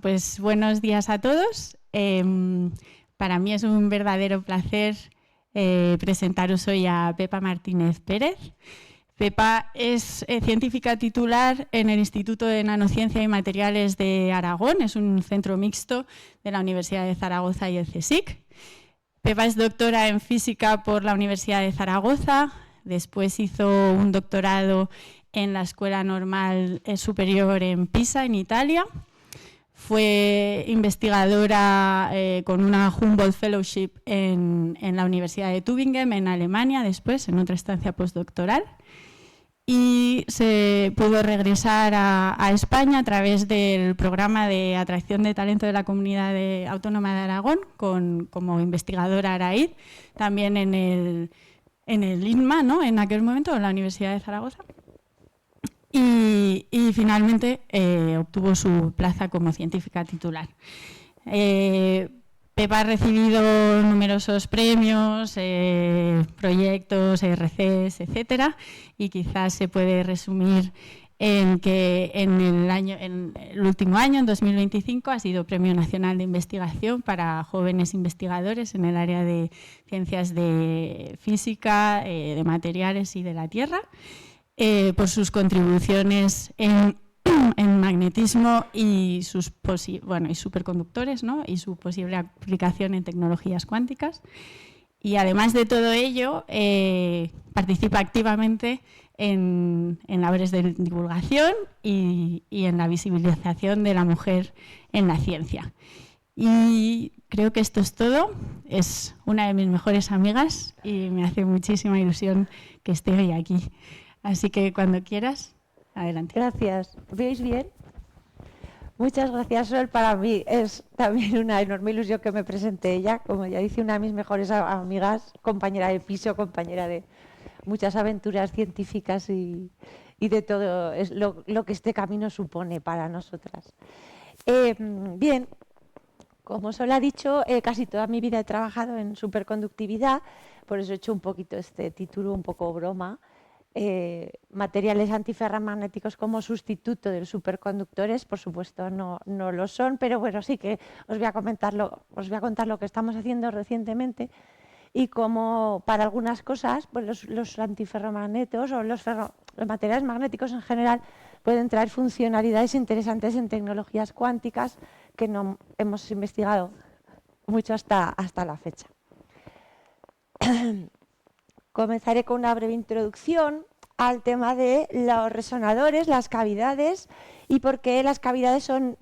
Pues buenos días a todos. Para mí es un verdadero placer presentaros hoy a Pepa Martínez Pérez. Pepa es científica titular en el Instituto de Nanociencia y Materiales de Aragón. Es un centro mixto de la Universidad de Zaragoza y el CSIC. Pepa es doctora en física por la Universidad de Zaragoza. Después hizo un doctorado en la Escuela Normal Superior en Pisa, en Italia. Fue investigadora con una Humboldt Fellowship en la Universidad de Tübingen, en Alemania, después en otra estancia postdoctoral. Y se pudo regresar a España a través del programa de atracción de talento de la Comunidad Autónoma de Aragón, como investigadora ARAID, también en el INMA, ¿no? En aquel momento, en la Universidad de Zaragoza. Y finalmente obtuvo su plaza como científica titular. Pepa ha recibido numerosos premios, proyectos, ERCs, etcétera, y quizás se puede resumir en que en el último año, en 2025, ha sido Premio Nacional de Investigación para jóvenes investigadores en el área de ciencias de física, de materiales y de la Tierra, por sus contribuciones en magnetismo y sus superconductores, ¿no? Y su posible aplicación en tecnologías cuánticas. Y además de todo ello, participa activamente en labores de divulgación y en la visibilización de la mujer en la ciencia. Y creo que esto es todo. Es una de mis mejores amigas y me hace muchísima ilusión que esté hoy aquí. Así que cuando quieras, adelante. Gracias. ¿Veis bien? Muchas gracias, Sol. Para mí es también una enorme ilusión que me presente ella. Como ya dice, una de mis mejores amigas, compañera de piso, compañera de muchas aventuras científicas y de todo es lo que este camino supone para nosotras. Bien, como Sol ha dicho, casi toda mi vida he trabajado en superconductividad, por eso he hecho un poquito este título, un poco broma. Materiales antiferromagnéticos como sustituto de los superconductores, por supuesto no lo son, pero bueno, sí que os voy a contar lo que estamos haciendo recientemente y cómo para algunas cosas pues los antiferromagnetos o los materiales magnéticos en general pueden traer funcionalidades interesantes en tecnologías cuánticas que no hemos investigado mucho hasta la fecha. Comenzaré con una breve introducción al tema de los resonadores, las cavidades y por qué las cavidades son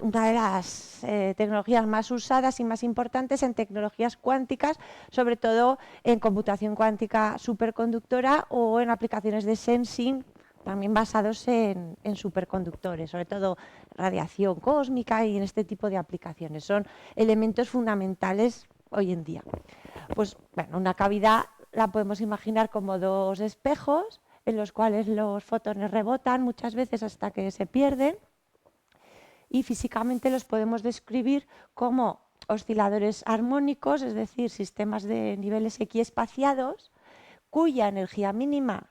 una de las tecnologías más usadas y más importantes en tecnologías cuánticas, sobre todo en computación cuántica superconductora o en aplicaciones de sensing, también basados en superconductores, sobre todo radiación cósmica y en este tipo de aplicaciones. Son elementos fundamentales hoy en día. Pues bueno, una cavidad la podemos imaginar como dos espejos en los cuales los fotones rebotan muchas veces hasta que se pierden y físicamente los podemos describir como osciladores armónicos, es decir, sistemas de niveles equiespaciados cuya energía mínima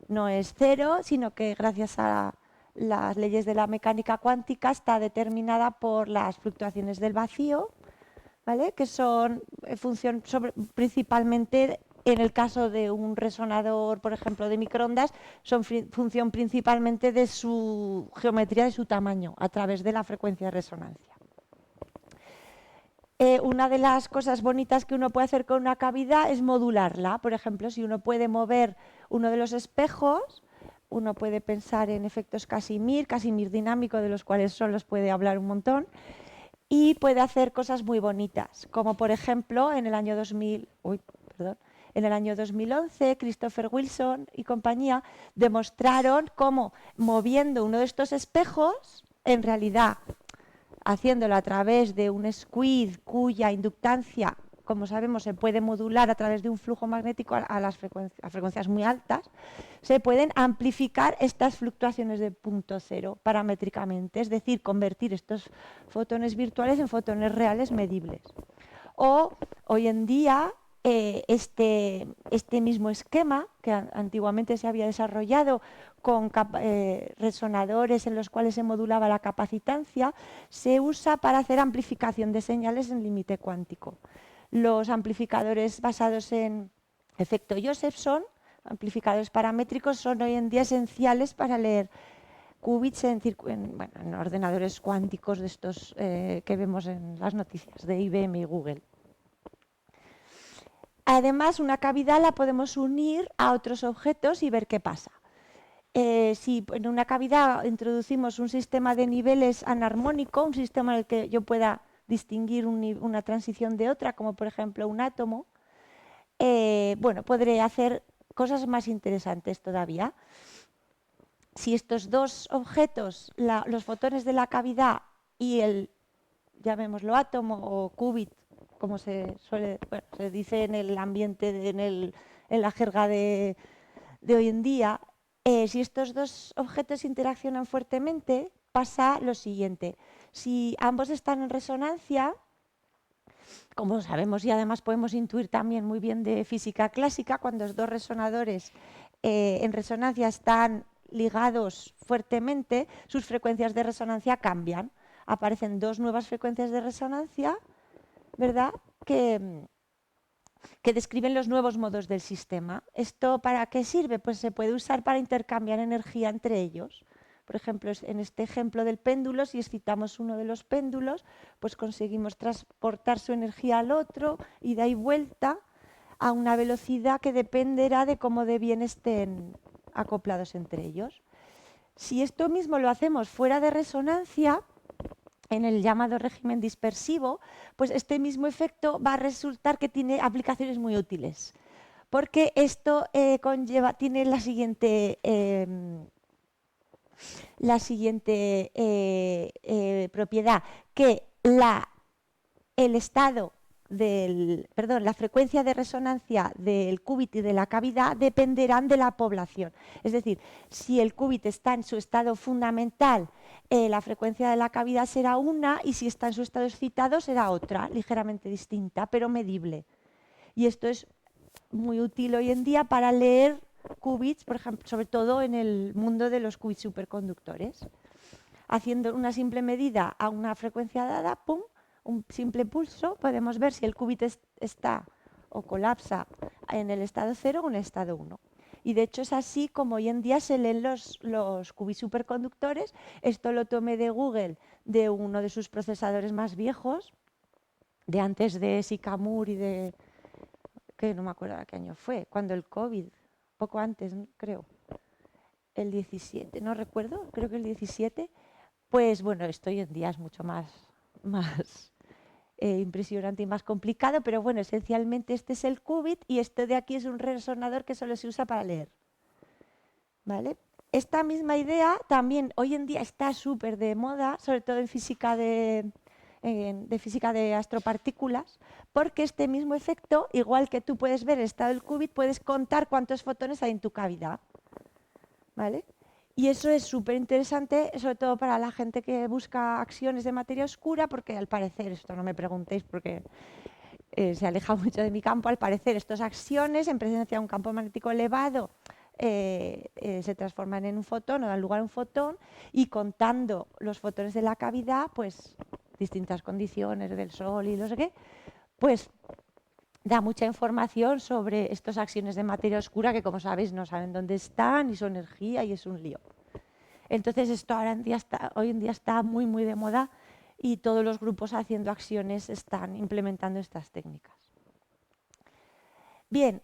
no es cero, sino que gracias a las leyes de la mecánica cuántica está determinada por las fluctuaciones del vacío, ¿vale? Que son función principalmente. En el caso de un resonador, por ejemplo, de microondas, son función principalmente de su geometría, de su tamaño, a través de la frecuencia de resonancia. Una de las cosas bonitas que uno puede hacer con una cavidad es modularla. Por ejemplo, si uno puede mover uno de los espejos, uno puede pensar en efectos Casimir dinámico, de los cuales Sol os puede hablar un montón, y puede hacer cosas muy bonitas, como por ejemplo en el año 2011, Christopher Wilson y compañía demostraron cómo moviendo uno de estos espejos, en realidad haciéndolo a través de un squid cuya inductancia, como sabemos, se puede modular a través de un flujo magnético a frecuencias muy altas, se pueden amplificar estas fluctuaciones de punto cero paramétricamente, es decir, convertir estos fotones virtuales en fotones reales medibles. O hoy en día este mismo esquema que antiguamente se había desarrollado con resonadores en los cuales se modulaba la capacitancia, se usa para hacer amplificación de señales en límite cuántico. Los amplificadores basados en efecto Josephson, amplificadores paramétricos, son hoy en día esenciales para leer qubits en ordenadores cuánticos de estos que vemos en las noticias de IBM y Google. Además, una cavidad la podemos unir a otros objetos y ver qué pasa. Si en una cavidad introducimos un sistema de niveles anarmónico, un sistema en el que yo pueda distinguir una transición de otra, como por ejemplo un átomo, podré hacer cosas más interesantes todavía. Si estos dos objetos, los fotones de la cavidad y el, llamémoslo átomo o qubit, como se dice en el ambiente, en la jerga de hoy en día, si estos dos objetos interaccionan fuertemente, pasa lo siguiente. Si ambos están en resonancia, como sabemos y además podemos intuir también muy bien de física clásica, cuando los dos resonadores en resonancia están ligados fuertemente, sus frecuencias de resonancia cambian. Aparecen dos nuevas frecuencias de resonancia, ¿verdad?, que describen los nuevos modos del sistema. ¿Esto para qué sirve? Pues se puede usar para intercambiar energía entre ellos. Por ejemplo, en este ejemplo del péndulo, si excitamos uno de los péndulos, pues conseguimos transportar su energía al otro, ida y vuelta, a una velocidad que dependerá de cómo de bien estén acoplados entre ellos. Si esto mismo lo hacemos fuera de resonancia, en el llamado régimen dispersivo, pues este mismo efecto va a resultar que tiene aplicaciones muy útiles, porque esto tiene la siguiente propiedad, que la frecuencia de resonancia del qubit y de la cavidad dependerán de la población. Es decir, si el qubit está en su estado fundamental, la frecuencia de la cavidad será una, y si está en su estado excitado será otra, ligeramente distinta, pero medible. Y esto es muy útil hoy en día para leer qubits, por ejemplo, sobre todo en el mundo de los qubits superconductores. Haciendo una simple medida a una frecuencia dada, ¡pum!, un simple pulso, podemos ver si el qubit está o colapsa en el estado 0 o en el estado 1. Y de hecho es así como hoy en día se leen los qubits superconductores. Esto lo tomé de Google, de uno de sus procesadores más viejos, de antes de Sycamore y de, que no me acuerdo de qué año fue, cuando el COVID, poco antes, creo, el 17, no recuerdo, creo que el 17. Pues bueno, esto hoy en día es mucho más impresionante y más complicado, pero bueno, esencialmente este es el qubit y este de aquí es un resonador que solo se usa para leer. ¿Vale? Esta misma idea también hoy en día está súper de moda, sobre todo en física de astropartículas, porque este mismo efecto, igual que tú puedes ver el estado del qubit, puedes contar cuántos fotones hay en tu cavidad. ¿Vale? Y eso es súper interesante, sobre todo para la gente que busca acciones de materia oscura, porque al parecer, esto no me preguntéis porque se aleja mucho de mi campo, al parecer estas acciones en presencia de un campo magnético elevado se transforman en un fotón o dan lugar a un fotón, y contando los fotones de la cavidad, pues distintas condiciones del Sol y no sé qué, pues da mucha información sobre estas acciones de materia oscura que, como sabéis, no saben dónde están y su energía, y es un lío. Entonces esto hoy en día está muy, muy de moda, y todos los grupos haciendo acciones están implementando estas técnicas. Bien,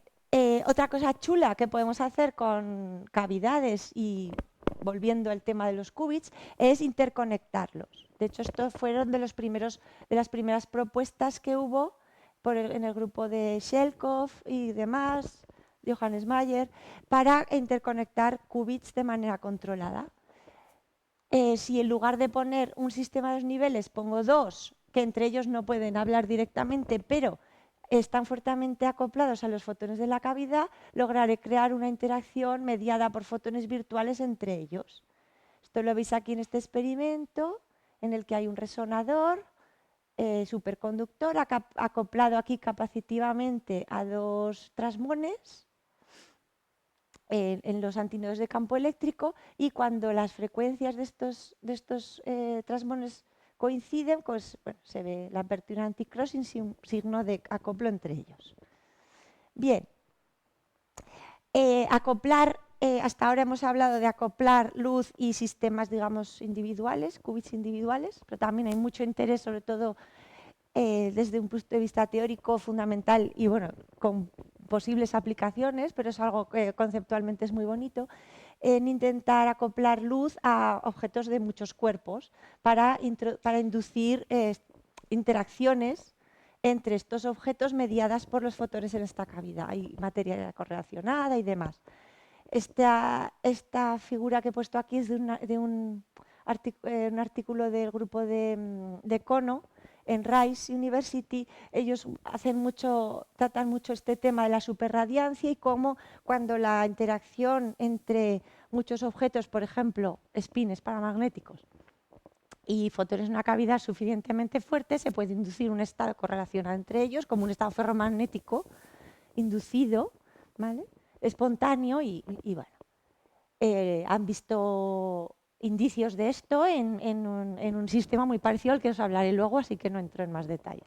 otra cosa chula que podemos hacer con cavidades, y volviendo al tema de los qubits, es interconectarlos. De hecho, estos fueron de las primeras propuestas que hubo en el grupo de Shelkov y demás, Johannes Mayer, para interconectar qubits de manera controlada. Si en lugar de poner un sistema de dos niveles pongo dos, que entre ellos no pueden hablar directamente, pero están fuertemente acoplados a los fotones de la cavidad, lograré crear una interacción mediada por fotones virtuales entre ellos. Esto lo veis aquí en este experimento, en el que hay un resonador superconductor acoplado aquí capacitivamente a dos trasmones en los antinodos de campo eléctrico, y cuando las frecuencias de estos trasmones coinciden, pues bueno, se ve la apertura anticrossing sin un signo de acoplo entre ellos. Bien, hasta ahora hemos hablado de acoplar luz y sistemas, digamos, individuales, qubits individuales, pero también hay mucho interés, sobre todo desde un punto de vista teórico fundamental y bueno, con posibles aplicaciones, pero es algo que conceptualmente es muy bonito, en intentar acoplar luz a objetos de muchos cuerpos para inducir interacciones entre estos objetos mediadas por los fotones en esta cavidad. Hay materia correlacionada y demás. Esta figura que he puesto aquí es de un artículo del grupo de Kono en Rice University. Ellos tratan mucho este tema de la superradiancia y cómo cuando la interacción entre muchos objetos, por ejemplo, espines paramagnéticos y fotones en una cavidad suficientemente fuerte, se puede inducir un estado correlacionado entre ellos, como un estado ferromagnético inducido, ¿vale?, espontáneo, y bueno, han visto indicios de esto en un sistema muy parecido al que os hablaré luego, así que no entro en más detalles.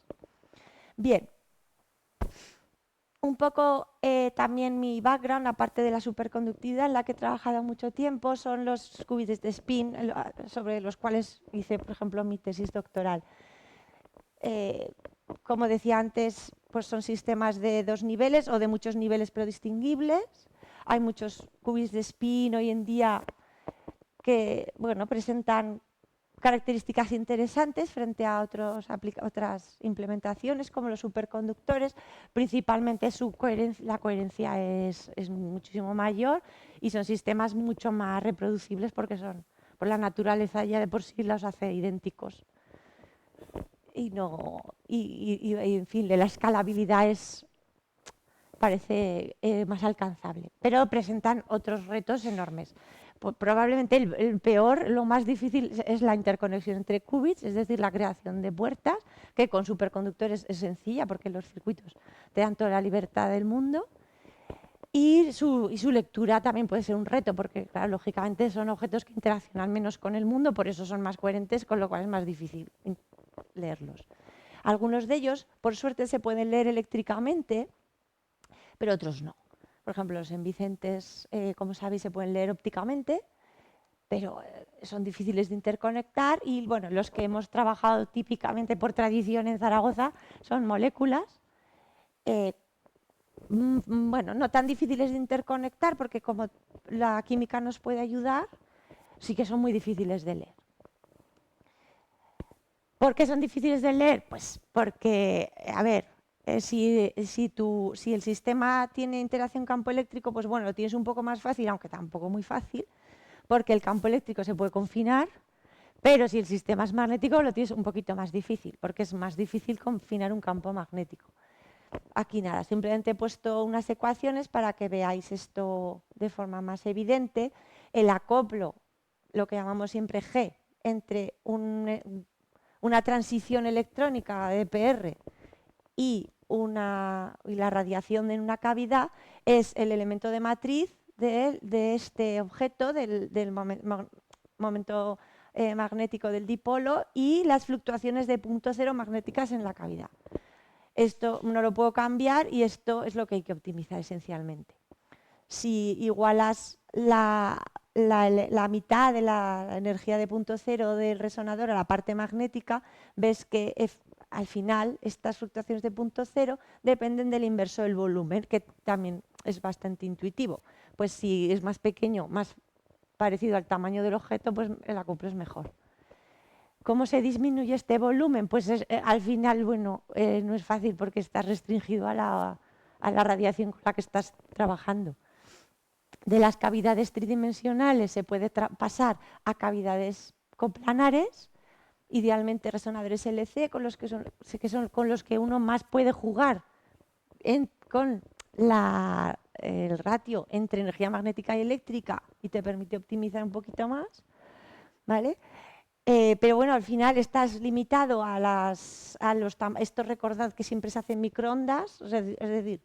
Bien, un poco también mi background, aparte de la superconductividad en la que he trabajado mucho tiempo, son los qubits de spin, sobre los cuales hice, por ejemplo, mi tesis doctoral. Como decía antes, pues son sistemas de dos niveles o de muchos niveles pero distinguibles. Hay muchos qubits de spin hoy en día que bueno, presentan características interesantes frente a otras implementaciones como los superconductores. Principalmente la coherencia es muchísimo mayor y son sistemas mucho más reproducibles porque por la naturaleza ya de por sí los hace idénticos. Y en fin, la escalabilidad parece más alcanzable, pero presentan otros retos enormes. Probablemente el peor, lo más difícil es la interconexión entre qubits, es decir, la creación de puertas, que con superconductores es sencilla porque los circuitos te dan toda la libertad del mundo. Y su lectura también puede ser un reto, porque claro, lógicamente son objetos que interaccionan menos con el mundo, por eso son más coherentes, con lo cual es más difícil leerlos. Algunos de ellos, por suerte, se pueden leer eléctricamente, pero otros no. Por ejemplo, los envicentes, como sabéis, se pueden leer ópticamente, pero son difíciles de interconectar. Y bueno, los que hemos trabajado típicamente por tradición en Zaragoza son moléculas. Bueno, no tan difíciles de interconectar, porque como la química nos puede ayudar, sí que son muy difíciles de leer. ¿Por qué son difíciles de leer? Pues porque, a ver, si el sistema tiene interacción campo eléctrico, pues bueno, lo tienes un poco más fácil, aunque tampoco muy fácil, porque el campo eléctrico se puede confinar, pero si el sistema es magnético lo tienes un poquito más difícil, porque es más difícil confinar un campo magnético. Aquí nada, simplemente he puesto unas ecuaciones para que veáis esto de forma más evidente. El acoplo, lo que llamamos siempre G, entre una transición electrónica de EPR y la radiación en una cavidad es el elemento de matriz de este objeto, del momento magnético del dipolo y las fluctuaciones de punto cero magnéticas en la cavidad. Esto no lo puedo cambiar y esto es lo que hay que optimizar esencialmente. Si igualas la mitad de la energía de punto cero del resonador a la parte magnética, ves que al final estas fluctuaciones de punto cero dependen del inverso del volumen, que también es bastante intuitivo. Pues si es más pequeño, más parecido al tamaño del objeto, pues el acoplo es mejor. ¿Cómo se disminuye este volumen? Pues al final, bueno, no es fácil porque está restringido a la radiación con la que estás trabajando. De las cavidades tridimensionales se puede pasar a cavidades coplanares, idealmente resonadores LC, con los que uno más puede jugar con el ratio entre energía magnética y eléctrica y te permite optimizar un poquito más, ¿vale? Pero bueno, al final estás limitado esto recordad que siempre se hace en microondas, es decir,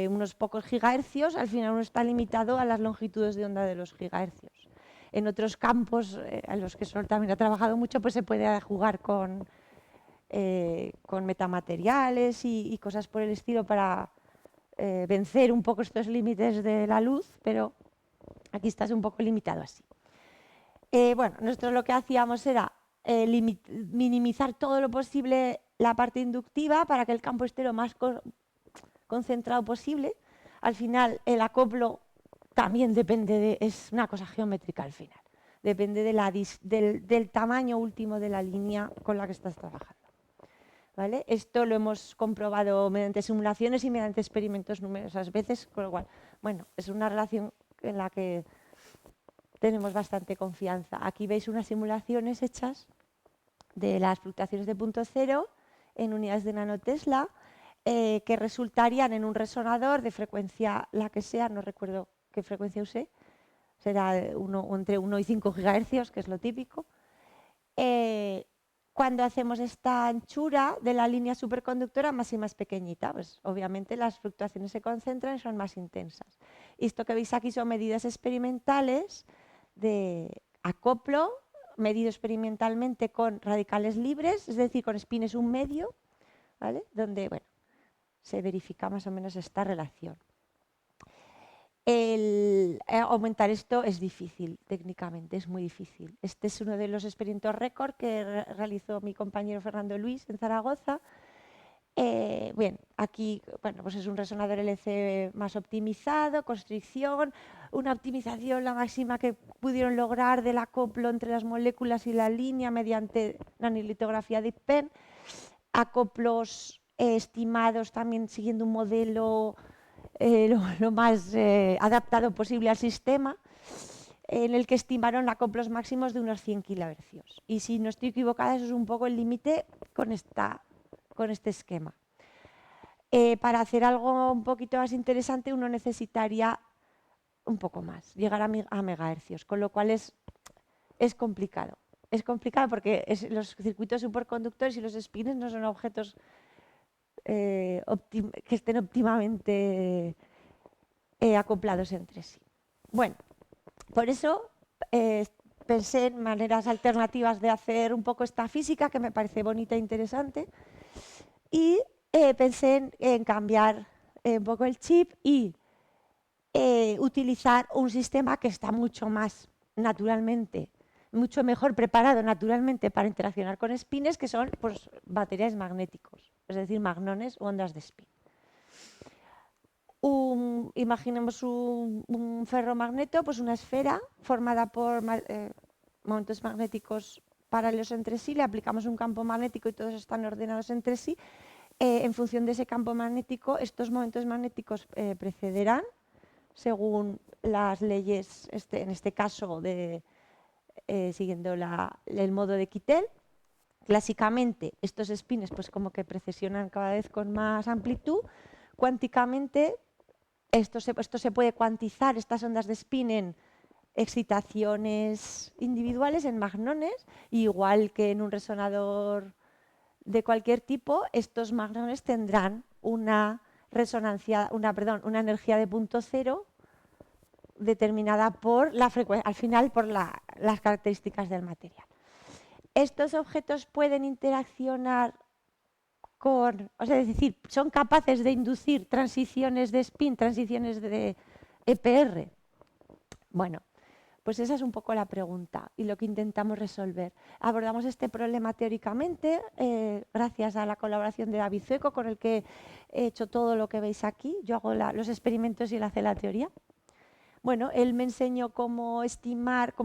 unos pocos gigahercios, al final uno está limitado a las longitudes de onda de los gigahercios. En otros campos, a los que Sol también ha trabajado mucho, pues se puede jugar con metamateriales y cosas por el estilo para vencer un poco estos límites de la luz, pero aquí estás un poco limitado así. Bueno, nosotros lo que hacíamos era minimizar todo lo posible la parte inductiva para que el campo esté lo más concentrado posible. Al final, el acoplo también depende es una cosa geométrica al final. Depende del tamaño último de la línea con la que estás trabajando. ¿Vale? Esto lo hemos comprobado mediante simulaciones y mediante experimentos numerosas veces, con lo cual, bueno, es una relación en la que tenemos bastante confianza. Aquí veis unas simulaciones hechas de las fluctuaciones de punto cero en unidades de nanotesla que resultarían en un resonador de frecuencia la que sea, no recuerdo qué frecuencia usé, será entre 1 y 5 gigahercios, que es lo típico. Cuando hacemos esta anchura de la línea superconductora más y más pequeñita, pues obviamente las fluctuaciones se concentran y son más intensas. Y esto que veis aquí son medidas experimentales de acoplo, medido experimentalmente con radicales libres, es decir, con spines 1 medio, ¿vale? Donde bueno, se verifica más o menos esta relación. Aumentar esto es difícil, técnicamente, es muy difícil. Este es uno de los experimentos récord que realizó mi compañero Fernando Luis en Zaragoza. Bien, aquí bueno, pues es un resonador LC más optimizado, constricción, una optimización la máxima que pudieron lograr del acoplo entre las moléculas y la línea mediante nanolitografía de IPEN, acoplos estimados también siguiendo un modelo lo más adaptado posible al sistema, en el que estimaron acoplos máximos de unos 100 kilohercios. Y si no estoy equivocada, eso es un poco el límite con este esquema. Para hacer algo un poquito más interesante, uno necesitaría un poco más, llegar a megahercios, con lo cual es complicado. Es complicado porque los circuitos superconductores y los spines no son objetos que estén óptimamente acoplados entre sí. Bueno, por eso pensé en maneras alternativas de hacer un poco esta física que me parece bonita e interesante y pensé en cambiar un poco el chip y utilizar un sistema que está mucho más naturalmente, mucho mejor preparado naturalmente para interaccionar con spines, que son pues, baterías magnéticos, es decir, magnones o ondas de spin. Imaginemos un ferromagneto, pues una esfera formada por momentos magnéticos paralelos entre sí, le aplicamos un campo magnético y todos están ordenados entre sí. En función de ese campo magnético, estos momentos magnéticos precederán según las leyes, en este caso, siguiendo el modo de Kittel. Clásicamente, estos spines pues como que precesionan cada vez con más amplitud. Cuánticamente, esto se puede cuantizar, estas ondas de spin, en excitaciones individuales, en magnones, igual que en un resonador de cualquier tipo, estos magnones tendrán una energía de punto cero determinada por la frecuencia, al final por las características del material. Estos objetos pueden interaccionar es decir, son capaces de inducir transiciones de spin, transiciones de EPR. Bueno, pues esa es un poco la pregunta y lo que intentamos resolver. Abordamos este problema teóricamente gracias a la colaboración de David Zueco, con el que he hecho todo lo que veis aquí. Yo hago los experimentos y él hace la teoría. Bueno, él me enseñó cómo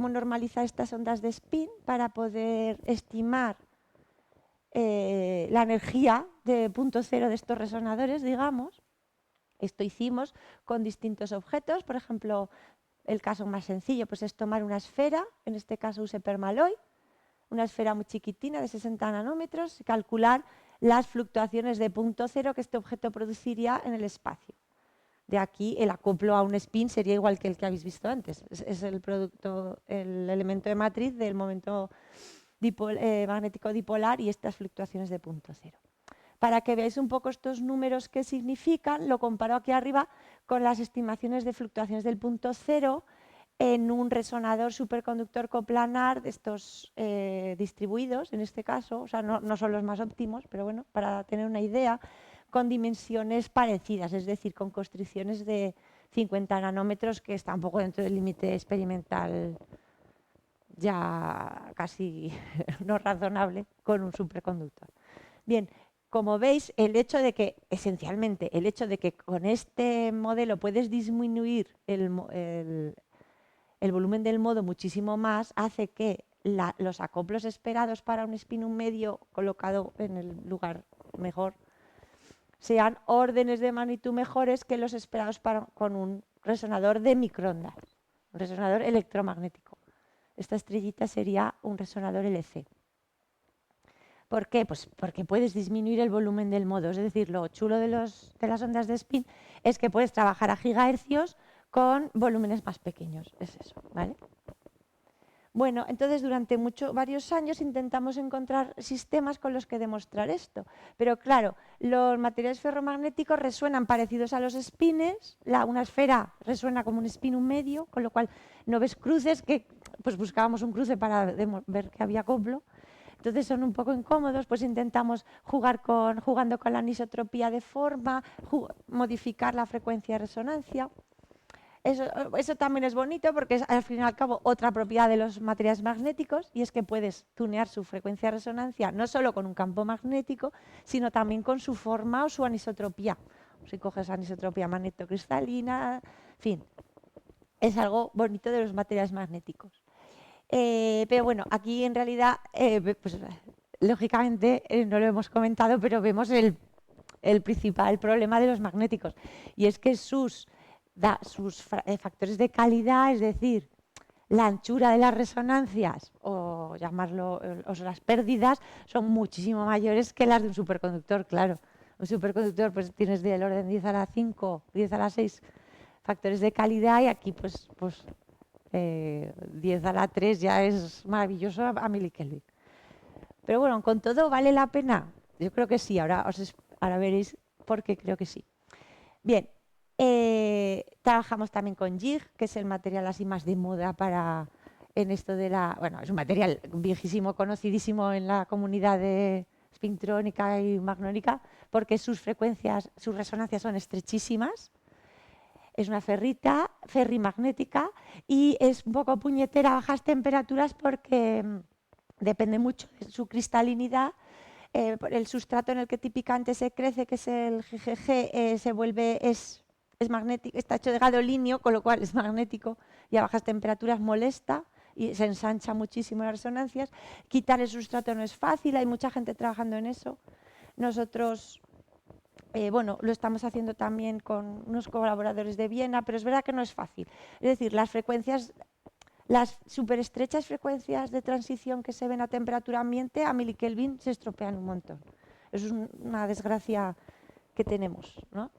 normalizar estas ondas de spin para poder estimar la energía de punto cero de estos resonadores, digamos. Esto hicimos con distintos objetos. Por ejemplo, el caso más sencillo pues es tomar una esfera, en este caso usé permaloy, una esfera muy chiquitina de 60 nanómetros, y calcular las fluctuaciones de punto cero que este objeto produciría en el espacio. De aquí el acoplo a un spin sería igual que el que habéis visto antes. Es el producto, el elemento de matriz del momento magnético dipolar y estas fluctuaciones de punto cero. Para que veáis un poco estos números que significan, lo comparo aquí arriba con las estimaciones de fluctuaciones del punto cero en un resonador superconductor coplanar de estos distribuidos, en este caso, o sea, no son los más óptimos, pero bueno, para tener una idea, con dimensiones parecidas, es decir, con constricciones de 50 nanómetros, que está un poco dentro del límite experimental ya casi no razonable con un superconductor. Bien, como veis, esencialmente, el hecho de que con este modelo puedes disminuir el volumen del modo muchísimo más, hace que los acoplos esperados para un spinum medio colocado en el lugar mejor sean órdenes de magnitud mejores que los esperados con un resonador de microondas, un resonador electromagnético. Esta estrellita sería un resonador LC. ¿Por qué? Pues porque puedes disminuir el volumen del modo. Es decir, lo chulo de las ondas de spin es que puedes trabajar a gigahercios con volúmenes más pequeños. Es eso, ¿vale? Bueno, entonces durante varios años intentamos encontrar sistemas con los que demostrar esto. Pero claro, los materiales ferromagnéticos resuenan parecidos a los spines. Una esfera resuena como un spinum medio, con lo cual no ves cruces, que pues buscábamos un cruce para ver que había acoplo. Entonces son un poco incómodos, pues intentamos jugando con la anisotropía de forma, modificar la frecuencia de resonancia. Eso también es bonito porque es, al fin y al cabo, otra propiedad de los materiales magnéticos, y es que puedes tunear su frecuencia de resonancia no solo con un campo magnético, sino también con su forma o su anisotropía. Si coges anisotropía magnetocristalina, en fin, es algo bonito de los materiales magnéticos. Pero bueno, aquí en realidad, pues, lógicamente, no lo hemos comentado, pero vemos el principal problema de los magnéticos, y es que sus factores de calidad, es decir, la anchura de las resonancias o las pérdidas, son muchísimo mayores que las de un superconductor, claro. Un superconductor pues tienes del orden 10 a la 5, 10 a la 6 factores de calidad, y aquí pues 10 a la 3 ya es maravilloso a milikelvin. Pero bueno, con todo, ¿vale la pena? Yo creo que sí, ahora veréis por qué creo que sí. Bien, trabajamos también con JIG, que es el material así más de moda en esto de bueno, es un material viejísimo, conocidísimo en la comunidad de spintrónica y magnónica, porque sus resonancias son estrechísimas. Es una ferrimagnética, y es un poco puñetera a bajas temperaturas porque depende mucho de su cristalinidad. El sustrato en el que típicamente se crece, que es el GGG, es magnético, está hecho de gadolinio, con lo cual es magnético y a bajas temperaturas molesta y se ensancha muchísimo las resonancias. Quitar el sustrato no es fácil, hay mucha gente trabajando en eso. Nosotros bueno, lo estamos haciendo también con unos colaboradores de Viena, pero es verdad que no es fácil. Es decir, las superestrechas frecuencias de transición que se ven a temperatura ambiente, a milikelvin, se estropean un montón. Eso es una desgracia que tenemos, ¿no?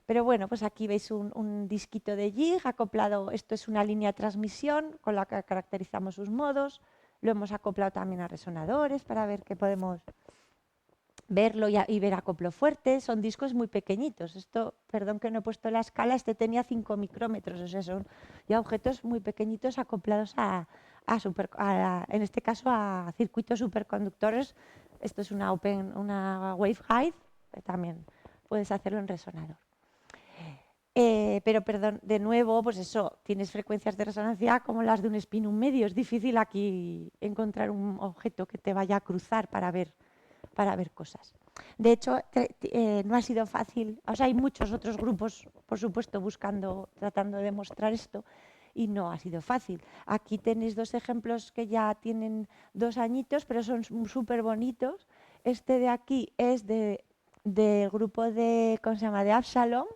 Pero bueno, pues aquí veis un disquito de JIG acoplado. Esto es una línea de transmisión con la que caracterizamos sus modos. Lo hemos acoplado también a resonadores para ver que podemos verlo y ver acoplo fuerte. Son discos muy pequeñitos. Esto, perdón que no he puesto la escala, este tenía 5 micrómetros, o sea, son ya objetos muy pequeñitos acoplados en este caso a circuitos superconductores. Esto es una waveguide, también puedes hacerlo en resonador. Pero perdón, de nuevo, pues eso, tienes frecuencias de resonancia como las de un spinum medio. Es difícil aquí encontrar un objeto que te vaya a cruzar para ver cosas. De hecho, no ha sido fácil. O sea, hay muchos otros grupos, por supuesto, tratando de demostrar esto, y no ha sido fácil. Aquí tenéis dos ejemplos que ya tienen 2 añitos, pero son súper bonitos. Este de aquí es del grupo de Absalom,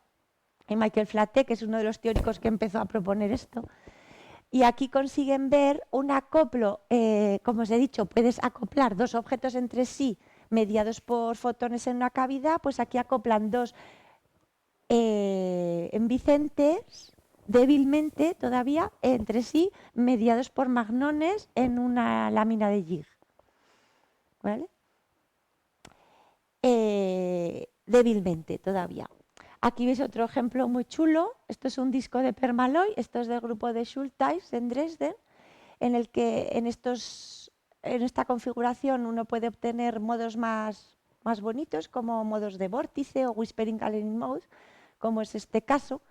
y Michael Flatte, que es uno de los teóricos que empezó a proponer esto. Y aquí consiguen ver un acoplo, como os he dicho, puedes acoplar 2 objetos entre sí mediados por fotones en una cavidad, pues aquí acoplan 2 envicentes débilmente todavía entre sí, mediados por magnones en una lámina de Jig. ¿Vale? Débilmente todavía. Aquí veis otro ejemplo muy chulo. Esto es un disco de Permaloy, esto es del grupo de Schultheis en Dresden, en el que en esta configuración uno puede obtener modos más bonitos, como modos de vórtice o Whispering Gallery Mode, como es este caso,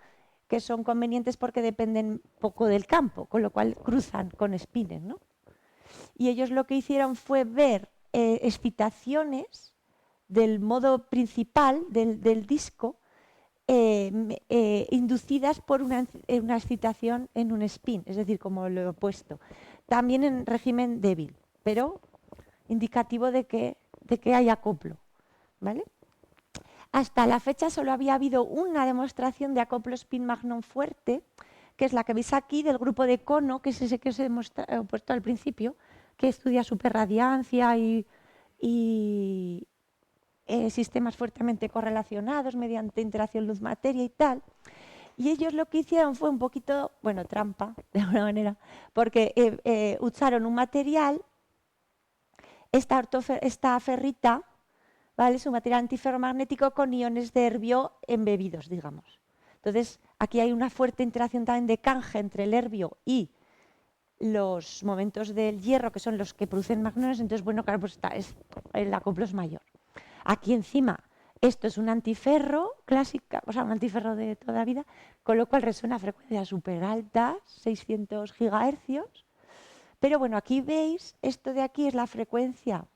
que son convenientes porque dependen poco del campo, con lo cual cruzan con spinner, ¿no? Y ellos lo que hicieron fue ver excitaciones del modo principal del disco inducidas por una excitación en un spin, es decir, como lo opuesto. También en régimen débil, pero indicativo de que hay acoplo, ¿vale? Hasta la fecha solo había habido una demostración de acoplo spin magnon fuerte, que es la que veis aquí del grupo de Cono, que es ese que os he puesto al principio, que estudia superradiancia y sistemas fuertemente correlacionados mediante interacción luz-materia y tal. Y ellos lo que hicieron fue un poquito, bueno, trampa, de alguna manera, porque usaron un material, esta ferrita, ¿vale? Es un material antiferromagnético con iones de herbio embebidos, digamos. Entonces, aquí hay una fuerte interacción también de canje entre el herbio y los momentos del hierro, que son los que producen magnones. Entonces, bueno, claro, pues el acoplo es mayor. Aquí encima, esto es un antiferro clásica, o sea, un antiferro de toda la vida, con lo cual resuena a frecuencias súper altas, 600 gigahercios. Pero bueno, aquí veis, esto de aquí es la frecuencia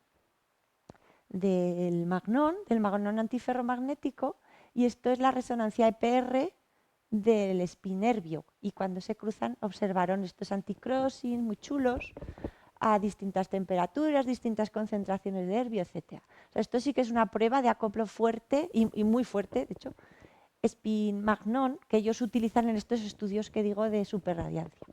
del magnón antiferromagnético, y esto es la resonancia EPR del spinerbio. Y cuando se cruzan observaron estos anticrossing muy chulos a distintas temperaturas, distintas concentraciones de herbio, etc. O sea, esto sí que es una prueba de acoplo fuerte y muy fuerte, de hecho, spin magnon, que ellos utilizan en estos estudios que digo de superradiancia.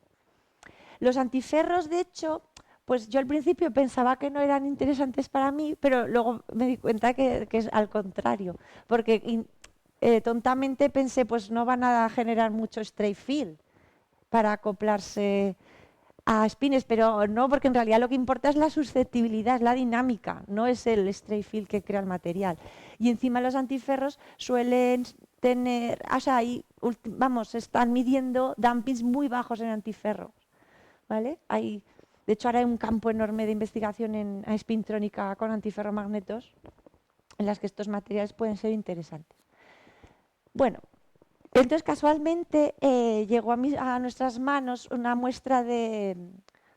Los antiferros, de hecho, pues yo al principio pensaba que no eran interesantes para mí, pero luego me di cuenta que es al contrario, porque tontamente pensé, pues no van a generar mucho stray field para acoplarse a spines, pero no, porque en realidad lo que importa es la susceptibilidad, es la dinámica, no es el stray field que crea el material. Y encima los antiferros suelen tener, o sea, están midiendo dampings muy bajos en antiferros, ¿vale? De hecho, ahora hay un campo enorme de investigación en spintrónica con antiferromagnetos, en las que estos materiales pueden ser interesantes. Bueno, entonces casualmente llegó a nuestras manos una muestra de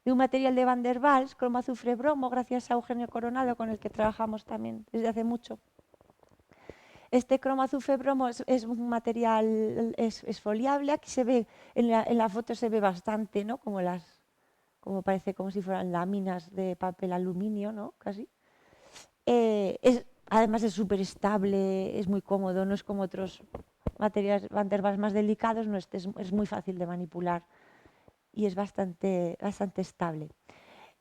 un material de Van der Waals, cromo azufre bromo, gracias a Eugenio Coronado, con el que trabajamos también desde hace mucho. Este cromo azufre bromo es un material esfoliable. Aquí se ve, en la foto se ve bastante, ¿no? Como parece como si fueran láminas de papel aluminio, ¿no? Casi. Además es súper estable, es muy cómodo, no es como otros materiales Van der Waals más delicados, no, es muy fácil de manipular y es bastante estable.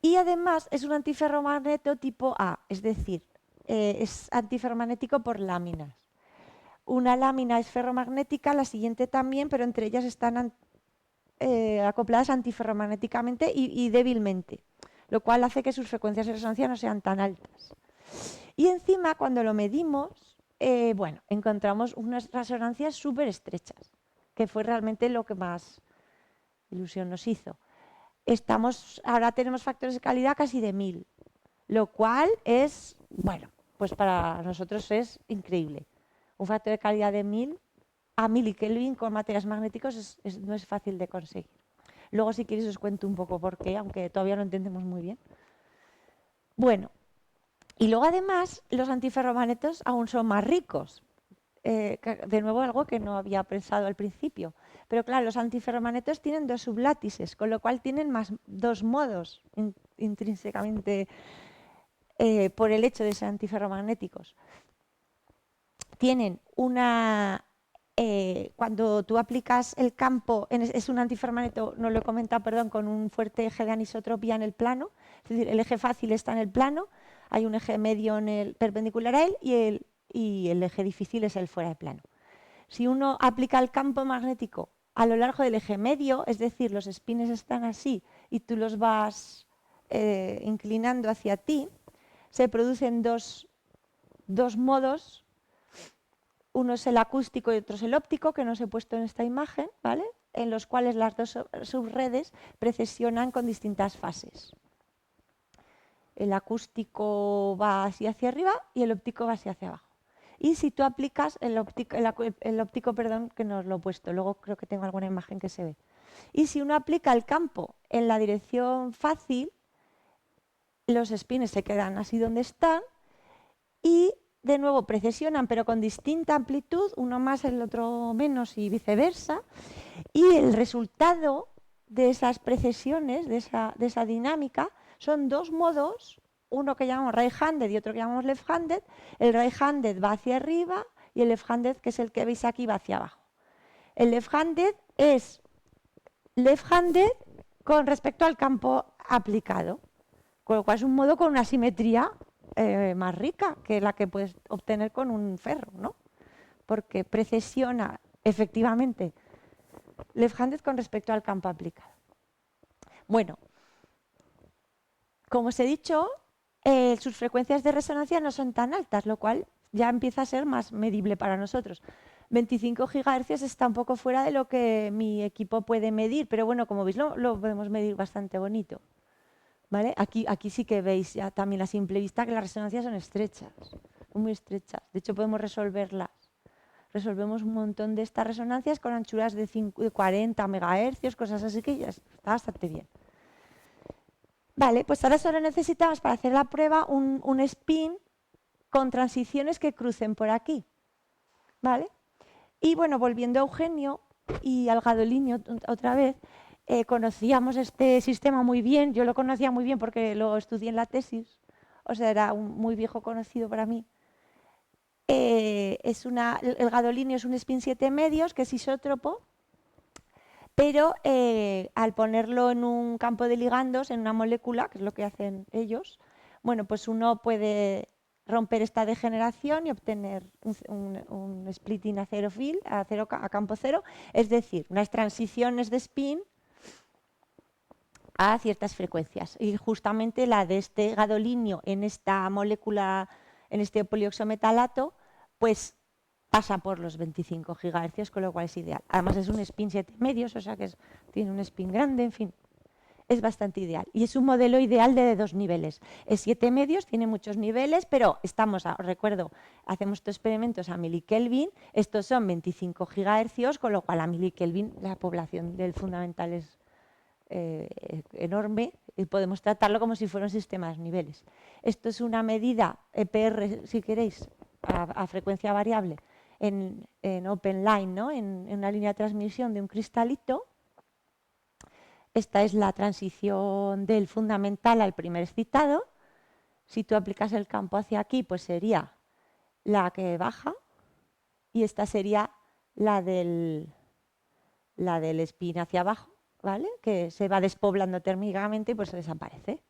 Y además es un antiferromagneto tipo A, es decir, es antiferromagnético por láminas. Una lámina es ferromagnética, la siguiente también, pero entre ellas están acopladas antiferromagnéticamente y débilmente, lo cual hace que sus frecuencias de resonancia no sean tan altas. Y encima, cuando lo medimos, encontramos unas resonancias súper estrechas, que fue realmente lo que más ilusión nos hizo. Ahora tenemos factores de calidad casi de 1000, lo cual es, pues para nosotros es increíble. Un factor de calidad de 1000 a milikelvin con materiales magnéticos no es fácil de conseguir. Luego, si queréis, os cuento un poco por qué, aunque todavía no entendemos muy bien. Bueno, y luego además los antiferromagnetos aún son más ricos. De nuevo, algo que no había pensado al principio. Pero claro, los antiferromagnetos tienen 2 sublátices, con lo cual tienen 2 modos intrínsecamente por el hecho de ser antiferromagnéticos. Tienen cuando tú aplicas el campo, es un antiferromagneto, no lo he comentado, perdón, con un fuerte eje de anisotropía en el plano, es decir, el eje fácil está en el plano, hay un eje medio en el perpendicular a él y el eje difícil es el fuera de plano. Si uno aplica el campo magnético a lo largo del eje medio, es decir, los espines están así y tú los vas inclinando hacia ti, se producen dos modos. Uno es el acústico y otro es el óptico, que no os he puesto en esta imagen, ¿vale? En los cuales las dos subredes precesionan con distintas fases. El acústico va hacia arriba y el óptico va hacia abajo. Y si tú aplicas el óptico, perdón, que no os lo he puesto, luego creo que tengo alguna imagen que se ve. Y si uno aplica el campo en la dirección fácil, los espines se quedan así donde están y de nuevo precesionan, pero con distinta amplitud, uno más, el otro menos y viceversa. Y el resultado de esas precesiones, de esa dinámica, son dos modos, uno que llamamos right-handed y otro que llamamos left-handed. El right-handed va hacia arriba y el left-handed, que es el que veis aquí, va hacia abajo. El left-handed es left-handed con respecto al campo aplicado, con lo cual es un modo con una simetría más rica que la que puedes obtener con un ferro, ¿no? Porque precesiona efectivamente left-handed con respecto al campo aplicado. Bueno, como os he dicho, sus frecuencias de resonancia no son tan altas, lo cual ya empieza a ser más medible para nosotros. 25 GHz está un poco fuera de lo que mi equipo puede medir, pero bueno, como veis lo podemos medir bastante bonito. ¿Vale? Aquí sí que veis ya también a simple vista que las resonancias son estrechas, son muy estrechas. De hecho, podemos resolverlas. Resolvemos un montón de estas resonancias con anchuras de 40 MHz, cosas así que ya está bastante bien. Vale, pues ahora solo necesitamos para hacer la prueba un spin con transiciones que crucen por aquí. ¿Vale? Y bueno, volviendo a Eugenio y al gadolinio otra vez, conocíamos este sistema muy bien, yo lo conocía muy bien porque lo estudié en la tesis, o sea, era muy viejo conocido para mí. El gadolinio es un spin 7 medios que es isótropo, pero al ponerlo en un campo de ligandos, en una molécula, que es lo que hacen ellos, bueno, pues uno puede romper esta degeneración y obtener un splitting a a campo cero, es decir, unas transiciones de spin a ciertas frecuencias. Y justamente la de este gadolinio en esta molécula, en este polioxometalato, pues pasa por los 25 GHz, con lo cual es ideal. Además es un spin 7 medios, o sea que tiene un spin grande, en fin, es bastante ideal. Y es un modelo ideal de 2 niveles. Es 7 medios, tiene muchos niveles, pero os recuerdo, hacemos estos experimentos a milikelvin, estos son 25 GHz, con lo cual a milikelvin la población del fundamental es enorme y podemos tratarlo como si fueran sistemas niveles. Esto es una medida EPR, si queréis, a frecuencia variable en open line, ¿no? en una línea de transmisión de un cristalito. Esta es la transición del fundamental al primer excitado. Si tú aplicas el campo hacia aquí, pues sería la que baja y esta sería la del spin hacia abajo, ¿vale? Que se va despoblando térmicamente y pues desaparece.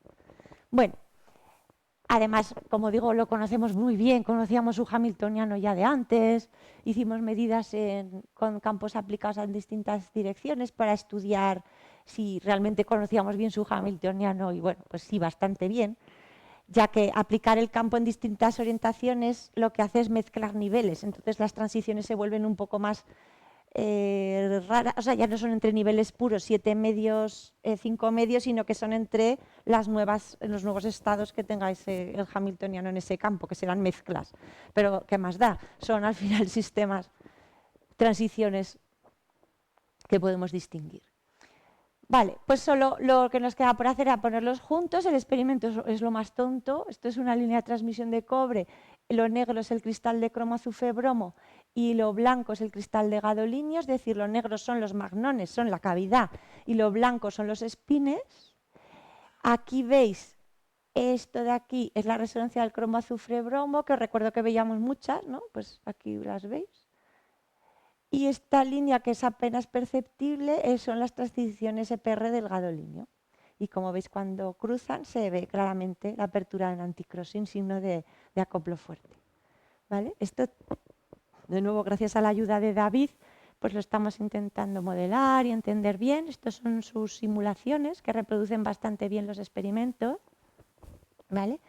Bueno, además, como digo, lo conocemos muy bien, conocíamos su hamiltoniano ya de antes, hicimos medidas con campos aplicados en distintas direcciones para estudiar si realmente conocíamos bien su hamiltoniano y bueno, pues sí, bastante bien, ya que aplicar el campo en distintas orientaciones lo que hace es mezclar niveles, entonces las transiciones se vuelven un poco más raras, o sea, ya no son entre niveles puros, 7 medios, 5 medios, sino que son entre los nuevos estados que tenga el hamiltoniano en ese campo, que serán mezclas. Pero, ¿qué más da? Son al final sistemas, transiciones que podemos distinguir. Vale, pues solo lo que nos queda por hacer era ponerlos juntos. El experimento es lo más tonto. Esto es una línea de transmisión de cobre. Lo negro es el cristal de cromo azufre bromo y lo blanco es el cristal de gadolinio. Es decir, lo negros son los magnones, son la cavidad, y lo blanco son los espines. Aquí veis, esto de aquí es la resonancia del cromo azufre bromo, que os recuerdo que veíamos muchas, ¿no? Pues aquí las veis. Y esta línea que es apenas perceptible son las transiciones EPR del gadolinio. Y como veis, cuando cruzan se ve claramente la apertura del anticrossing, signo de acoplo fuerte. ¿Vale? Esto de nuevo, gracias a la ayuda de David, pues lo estamos intentando modelar y entender bien. Estos son sus simulaciones que reproducen bastante bien los experimentos, ¿vale?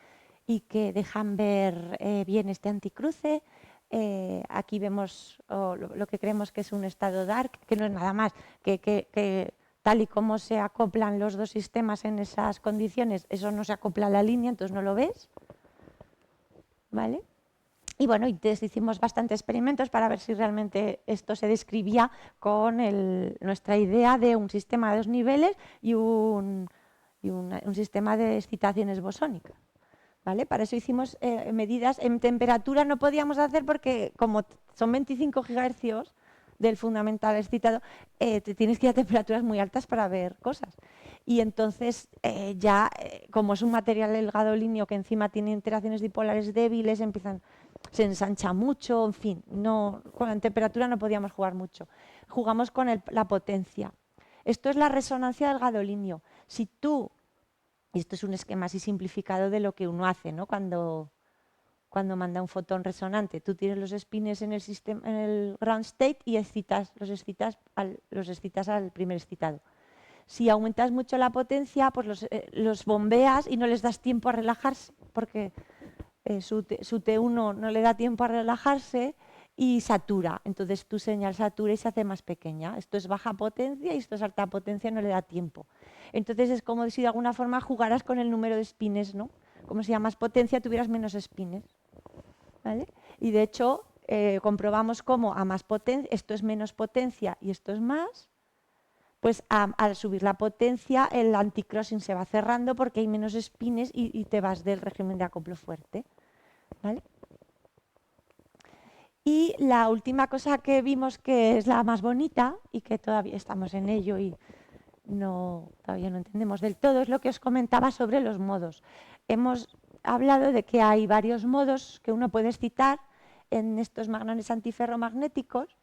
Y que dejan ver bien este anticruce. Aquí vemos lo que creemos que es un estado dark, que no es nada más que tal y como se acoplan los dos sistemas en esas condiciones, eso no se acopla a la línea, entonces no lo ves, ¿vale? Y bueno, entonces hicimos bastantes experimentos para ver si realmente esto se describía con nuestra idea de un sistema de 2 niveles y un sistema de excitaciones bosónicas. ¿Vale? Para eso hicimos medidas en temperatura, no podíamos hacer porque como son 25 gigahercios del fundamental excitado, te tienes que ir a temperaturas muy altas para ver cosas. Y entonces como es un material el gadolínio que encima tiene interacciones dipolares débiles, se ensancha mucho, en fin, con la temperatura no podíamos jugar mucho. Jugamos con la potencia. Esto es la resonancia del gadolínio. Y esto es un esquema así simplificado de lo que uno hace, ¿no? Cuando manda un fotón resonante. Tú tienes los spines en el ground state y los excitas al primer excitado. Si aumentas mucho la potencia, pues los bombeas y no les das tiempo a relajarse, porque su T1 no le da tiempo a relajarse y satura. Entonces tu señal satura y se hace más pequeña. Esto es baja potencia y esto es alta potencia, no le da tiempo. Entonces es como si de alguna forma jugaras con el número de spines, ¿no? Como si a más potencia tuvieras menos spines, ¿vale? Y de hecho comprobamos cómo a más potencia, esto es menos potencia y esto es más, pues al subir la potencia el anticrossing se va cerrando porque hay menos spines y te vas del régimen de acoplo fuerte, ¿vale? Y la última cosa que vimos, que es la más bonita y que todavía estamos en ello y todavía no entendemos del todo, es lo que os comentaba sobre los modos. Hemos hablado de que hay varios modos que uno puede excitar en estos magnones antiferromagnéticos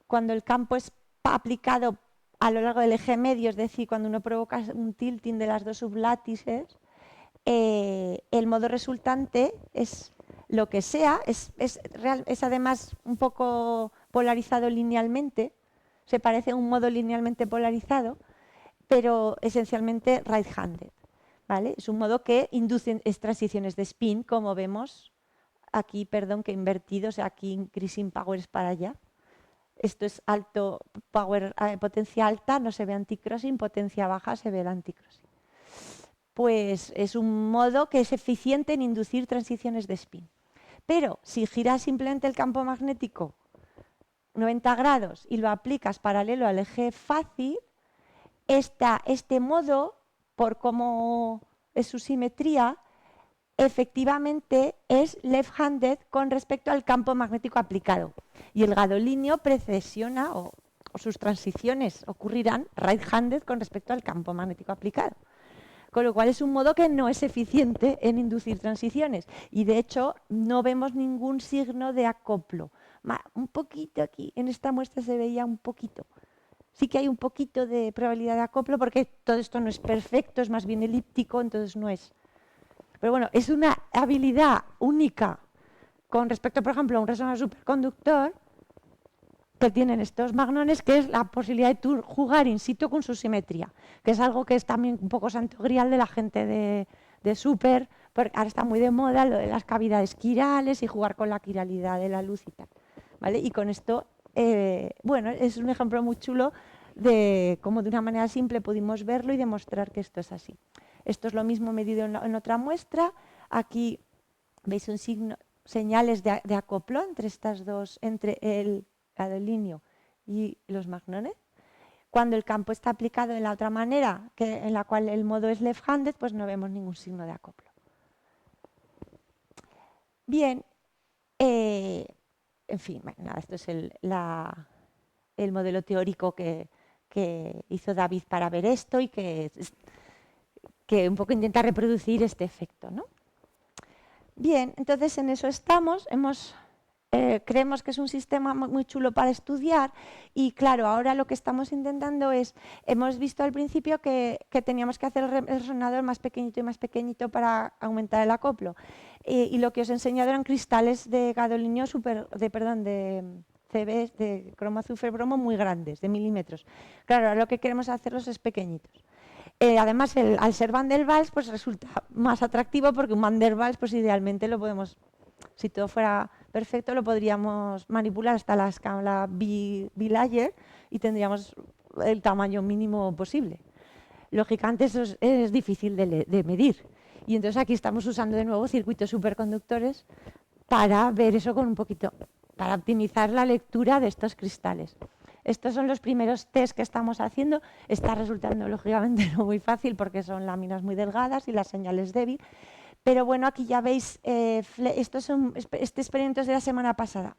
cuando el campo es aplicado a lo largo del eje medio, es decir, cuando uno provoca un tilting de las dos sublátices, el modo resultante es lo que sea, es además un poco polarizado linealmente, se parece a un modo linealmente polarizado, pero esencialmente right-handed, ¿vale? Es un modo que induce transiciones de spin, como vemos aquí, que invertido, o sea, aquí increasing power es para allá. Esto es alto power, potencia alta, no se ve anticrossing, potencia baja se ve el anticrossing. Pues es un modo que es eficiente en inducir transiciones de spin. Pero si giras simplemente el campo magnético 90 grados y lo aplicas paralelo al eje fácil, este modo, por cómo es su simetría, efectivamente es left-handed con respecto al campo magnético aplicado. Y el gadolínio precesiona o sus transiciones ocurrirán right-handed con respecto al campo magnético aplicado. Con lo cual es un modo que no es eficiente en inducir transiciones. Y de hecho no vemos ningún signo de acoplo. Un poquito aquí, en esta muestra se veía un poquito. Sí que hay un poquito de probabilidad de acoplo porque todo esto no es perfecto, es más bien elíptico, entonces no es. Pero bueno, es una habilidad única con respecto, por ejemplo, a un resonador superconductor que tienen estos magnones, que es la posibilidad de jugar in situ con su simetría, que es algo que es también un poco santo grial de la gente de super, porque ahora está muy de moda lo de las cavidades quirales y jugar con la quiralidad de la luz y tal, ¿vale? Y con esto, bueno, es un ejemplo muy chulo de cómo de una manera simple pudimos verlo y demostrar que esto es así. Esto es lo mismo medido en otra muestra. Aquí veis un signo, señales de acoplo entre estas dos, entre el gadolínio y los magnones. Cuando el campo está aplicado de la otra manera, en la cual el modo es left-handed, pues no vemos ningún signo de acoplo. Bien, en fin, bueno, nada, esto es el modelo teórico que hizo David para ver esto y que un poco intenta reproducir este efecto, ¿no? Bien, entonces en eso estamos. Hemos creemos que es un sistema muy chulo para estudiar y claro, ahora lo que estamos intentando es, hemos visto al principio que teníamos que hacer el resonador más pequeñito y más pequeñito para aumentar el acoplo y lo que os he enseñado eran cristales de gadolinio de CB, de cromo azufre bromo muy grandes, de milímetros. Claro, ahora lo que queremos hacerlos es pequeñitos. Además, al ser Van der Waals, pues resulta más atractivo porque un Van der Waals, pues idealmente lo podemos, si todo fuera perfecto, lo podríamos manipular hasta la escala bilayer y tendríamos el tamaño mínimo posible. Lógicamente eso es difícil de medir. Y entonces aquí estamos usando de nuevo circuitos superconductores para ver eso con un poquito, para optimizar la lectura de estos cristales. Estos son los primeros test que estamos haciendo. Está resultando lógicamente no muy fácil porque son láminas muy delgadas y la señal es débil. Pero bueno, aquí ya veis, este experimento es de la semana pasada.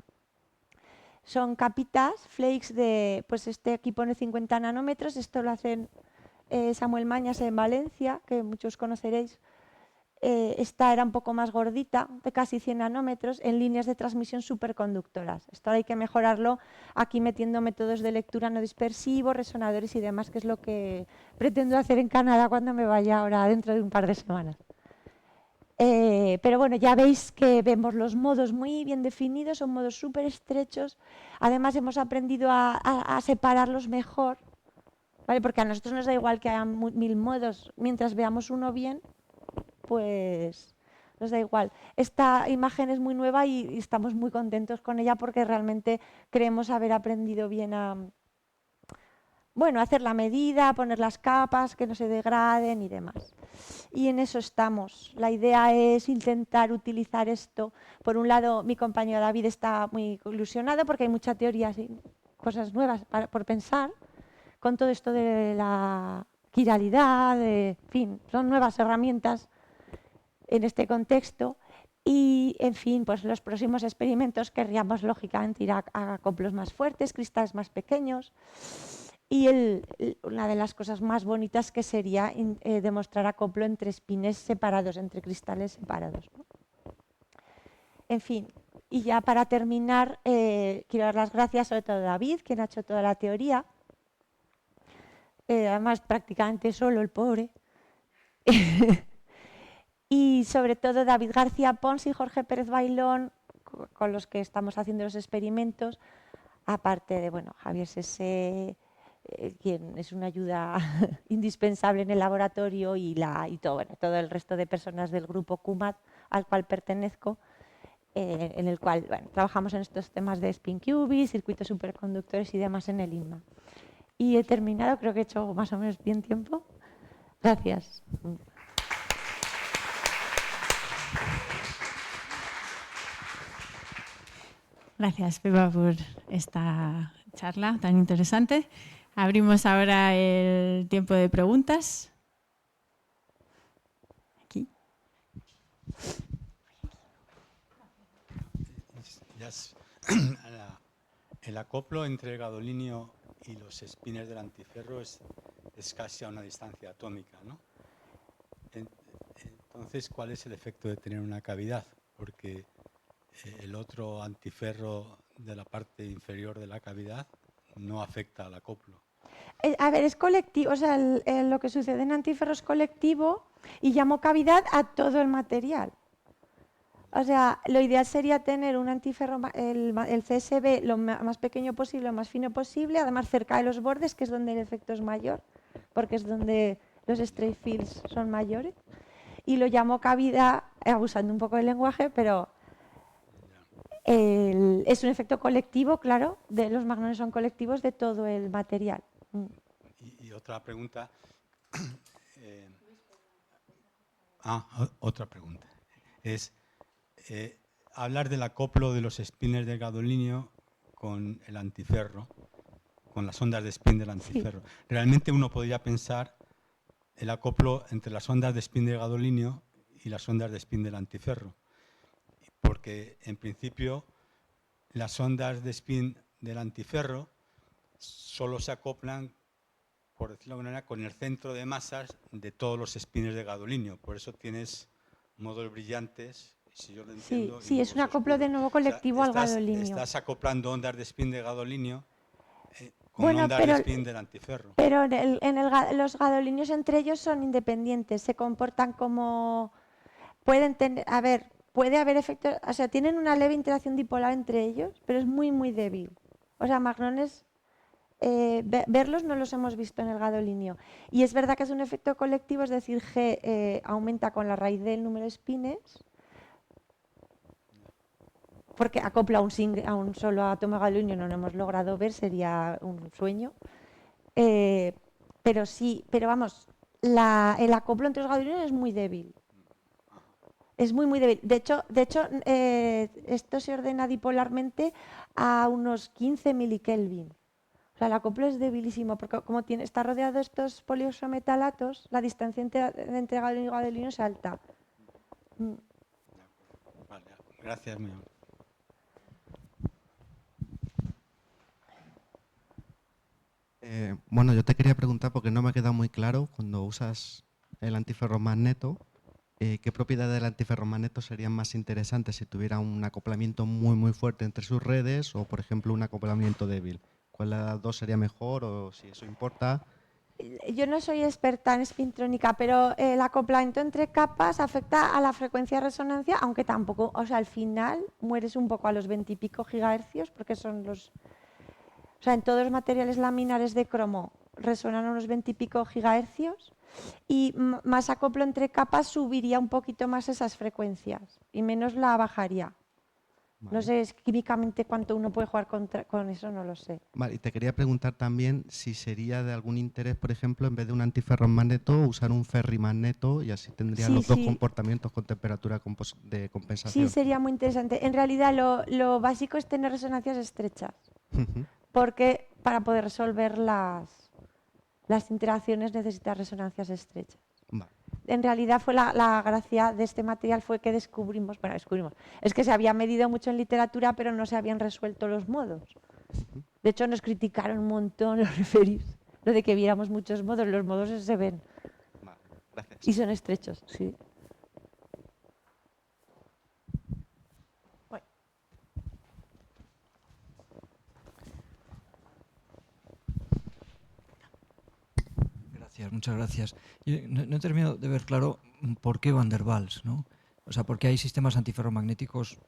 Son capitas, flakes de, pues este aquí pone 50 nanómetros, esto lo hacen Samuel Mañas en Valencia, que muchos conoceréis. Esta era un poco más gordita, de casi 100 nanómetros, en líneas de transmisión superconductoras. Esto hay que mejorarlo aquí metiendo métodos de lectura no dispersivos, resonadores y demás, que es lo que pretendo hacer en Canadá cuando me vaya ahora dentro de un par de semanas. Pero bueno, ya veis que vemos los modos muy bien definidos, son modos súper estrechos. Además hemos aprendido a separarlos mejor, ¿vale? Porque a nosotros nos da igual que haya 1000 modos, mientras veamos uno bien, pues nos da igual. Esta imagen es muy nueva y estamos muy contentos con ella porque realmente creemos haber aprendido bien a hacer la medida, poner las capas, que no se degraden y demás. Y en eso estamos. La idea es intentar utilizar esto. Por un lado, mi compañero David está muy ilusionado porque hay mucha teoría y cosas nuevas por pensar con todo esto de la quiralidad, en fin, son nuevas herramientas en este contexto y, en fin, pues los próximos experimentos querríamos lógicamente ir a acoplos más fuertes, cristales más pequeños y una de las cosas más bonitas que sería demostrar acoplo entre espines separados, entre cristales separados, ¿no? En fin, y ya para terminar, quiero dar las gracias sobre todo a David, quien ha hecho toda la teoría, además prácticamente solo el pobre. Y sobre todo David García Pons y Jorge Pérez Bailón, con los que estamos haciendo los experimentos, aparte de Javier Sese, quien es una ayuda indispensable en el laboratorio y todo el resto de personas del grupo CUMAT al cual pertenezco, en el cual trabajamos en estos temas de spin qubits, circuitos superconductores y demás en el INMA. Y he terminado, creo que he hecho más o menos bien tiempo. Gracias. Gracias, Pepa, por esta charla tan interesante. Abrimos ahora el tiempo de preguntas. Aquí. El acoplo entre el gadolinio y los espines del antiferro es casi a una distancia atómica, ¿no? Entonces, ¿cuál es el efecto de tener una cavidad? Porque el otro antiferro de la parte inferior de la cavidad no afecta al acoplo. A ver, es colectivo, o sea, lo que sucede en antiferro es colectivo y llamo cavidad a todo el material. O sea, lo ideal sería tener un antiferro, el CSB, lo más pequeño posible, lo más fino posible, además cerca de los bordes, que es donde el efecto es mayor, porque es donde los stray fields son mayores. Y lo llamo cavidad, abusando un poco del lenguaje, pero es un efecto colectivo, claro, los magnones son colectivos de todo el material. Y otra pregunta. Otra pregunta. Es hablar del acoplo de los espines del gadolinio con el antiferro, con las ondas de spin del antiferro. Sí. Realmente uno podría pensar el acoplo entre las ondas de spin del gadolinio y las ondas de spin del antiferro, porque en principio las ondas de spin del antiferro solo se acoplan, por decirlo de alguna manera, con el centro de masas de todos los espines de gadolinio. Por eso tienes modos brillantes Si yo lo Sí, entiendo, sí, y es un luego se acoplo de oscuro. nuevo O sea, colectivo al estás gadolinio. acoplando ondas de spin de gadolinio con Bueno, ondas de spin del antiferro. pero los gadolinios entre ellos son independientes, se comportan como... Pueden tener, a ver, puede haber efectos, o sea, tienen una leve interacción dipolar entre ellos, pero es muy, muy débil. O sea, magnones, verlos no los hemos visto en el gadolinio. Y es verdad que es un efecto colectivo, es decir, G aumenta con la raíz del número de spines, porque acopla a un solo átomo gadolinio, no lo hemos logrado ver, sería un sueño. Pero sí, pero vamos, el acoplo entre los gadolinios es muy débil. Es muy, muy débil. De hecho, esto se ordena dipolarmente a unos 15 milikelvin. O sea, el acoplo es debilísimo, porque como está rodeado de estos polioxometalatos, la distancia entre gadolinio y gadolinio es alta. Vale, gracias, mi amor. Bueno, yo te quería preguntar, porque no me ha quedado muy claro, cuando usas el antiferromagneto, ¿qué propiedades del antiferromagneto serían más interesantes si tuviera un acoplamiento muy, muy fuerte entre sus redes o, por ejemplo, un acoplamiento débil? ¿Cuál de las dos sería mejor o si eso importa? Yo no soy experta en espintrónica, pero el acoplamiento entre capas afecta a la frecuencia de resonancia, aunque tampoco, o sea, al final mueres un poco a los 20 y pico gigahercios, porque son los... O sea, en todos los materiales laminares de cromo resonan a unos 20 y pico gigahercios y más acoplo entre capas subiría un poquito más esas frecuencias y menos la bajaría. Vale. No sé químicamente cuánto uno puede jugar con eso, no lo sé. Vale, y te quería preguntar también si sería de algún interés, por ejemplo, en vez de un antiferromagneto, usar un ferrimagneto y así tendría Sí, los dos sí. comportamientos con temperatura de Sí, compensación. sería muy interesante. En realidad lo básico es tener resonancias estrechas, Ujú. porque para poder resolver las interacciones necesitas resonancias estrechas. Vale. En realidad fue la gracia de este material fue que descubrimos, es que se había medido mucho en literatura, pero no se habían resuelto los modos. De hecho, nos criticaron un montón los referís, lo de que viéramos muchos modos, los modos se ven Vale, gracias. y son estrechos, sí. Gracias, muchas gracias. Yo no he terminado de ver claro por qué Van der Waals, ¿no? O sea, porque hay sistemas antiferromagnéticos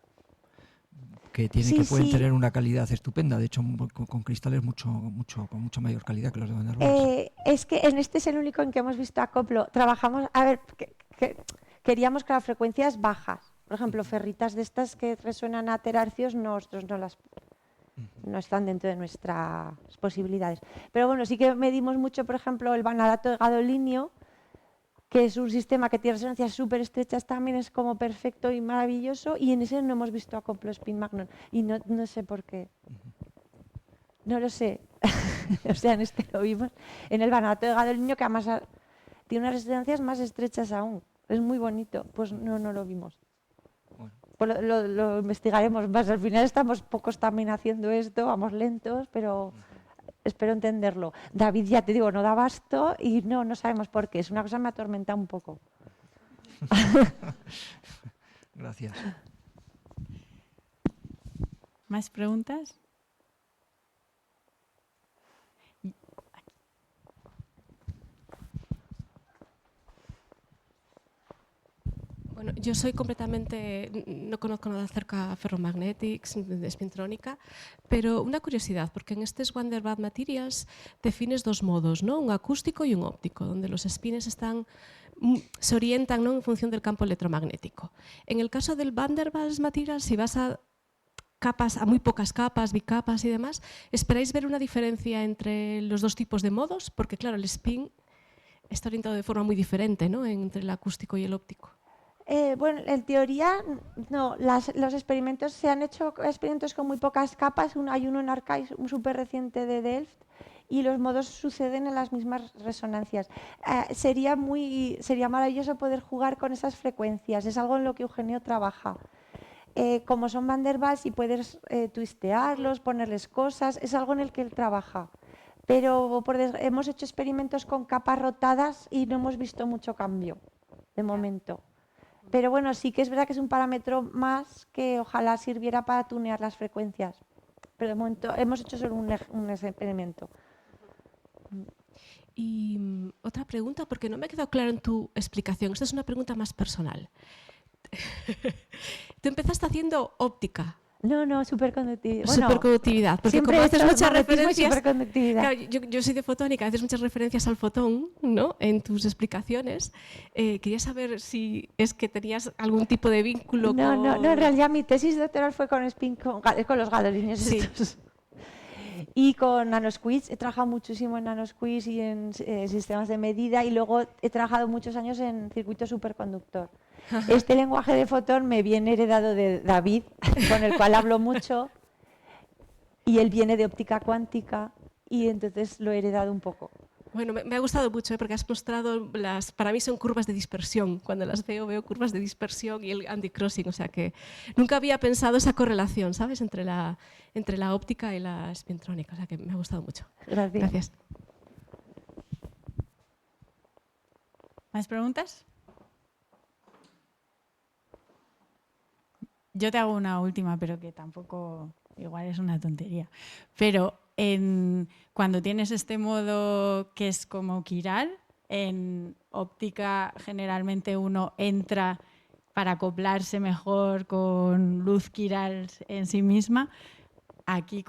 que pueden tener una calidad estupenda, de hecho con cristales con mucha mayor calidad que los de Van der Waals. Es que en este es el único en que hemos visto acoplo. Trabajamos, a ver, queríamos que las frecuencias bajas. Por ejemplo, ferritas de estas que resuenan a terahercios, nosotros no están dentro de nuestras posibilidades. Pero bueno, sí que medimos mucho, por ejemplo, el vanadato de gadolinio, que es un sistema que tiene resonancias súper estrechas, también es como perfecto y maravilloso, y en ese no hemos visto acoplo spin-magnon. Y no sé por qué. No lo sé. O sea, en este lo vimos. En el vanadato de gadolinio, que además tiene unas resonancias más estrechas aún. Es muy bonito. Pues no lo vimos. Bueno. Pues lo investigaremos más. Al final estamos pocos también haciendo esto, vamos lentos, pero espero entenderlo. David, ya te digo, no da abasto y no sabemos por qué. Es una cosa que me atormenta un poco. Gracias. ¿Más preguntas? Bueno, yo soy no conozco nada acerca de ferromagnetics, de espintrónica, pero una curiosidad, porque en estos Van der Waals Materials defines dos modos, ¿no? Un acústico y un óptico, donde los spines se orientan, ¿no?, en función del campo electromagnético. En el caso del Van der Waals Materials, si vas a muy pocas capas, bicapas y demás, ¿esperáis ver una diferencia entre los dos tipos de modos? Porque claro, el spin está orientado de forma muy diferente, ¿no?, entre el acústico y el óptico. Bueno, en teoría, no. Los experimentos se han hecho experimentos con muy pocas capas. Hay uno en Archive, un súper reciente de Delft, y los modos suceden en las mismas resonancias. Sería maravilloso poder jugar con esas frecuencias. Es algo en lo que Eugenio trabaja. Como son Van der Waals y puedes twistearlos, ponerles cosas, es algo en el que él trabaja. Pero hemos hecho experimentos con capas rotadas y no hemos visto mucho cambio, de momento. Pero bueno, sí que es verdad que es un parámetro más que ojalá sirviera para tunear las frecuencias. Pero de momento hemos hecho solo un experimento. Y otra pregunta, porque no me ha quedado claro en tu explicación. Esta es una pregunta más personal. Tú empezaste haciendo óptica. No, superconductividad. Bueno, Superconductividad, porque siempre como he haces hecho muchas magnetismo y referencias. superconductividad. Claro, yo soy de fotónica, haces muchas referencias al fotón, ¿no? En tus explicaciones. Quería saber si es que tenías algún tipo de vínculo No, con... no, en realidad mi tesis doctoral fue con spin, con los gadolinios Sí. estos. Y con nanosquids, he trabajado muchísimo en nanosquids y en sistemas de medida, y luego he trabajado muchos años en circuito superconductor. Este lenguaje de fotón me viene heredado de David, con el cual hablo mucho, y él viene de óptica cuántica, y entonces lo he heredado un poco. Bueno, me ha gustado mucho, porque has mostrado para mí son curvas de dispersión. Cuando las veo curvas de dispersión y el anti-crossing. O sea que nunca había pensado esa correlación, ¿sabes? Entre la óptica y la espintrónica. O sea que me ha gustado mucho. Gracias. Gracias. ¿Más preguntas? Yo te hago una última, pero que tampoco, igual es una tontería. Pero cuando tienes este modo que es como quiral, en óptica generalmente uno entra para acoplarse mejor con luz quiral en sí misma. ¿Aquí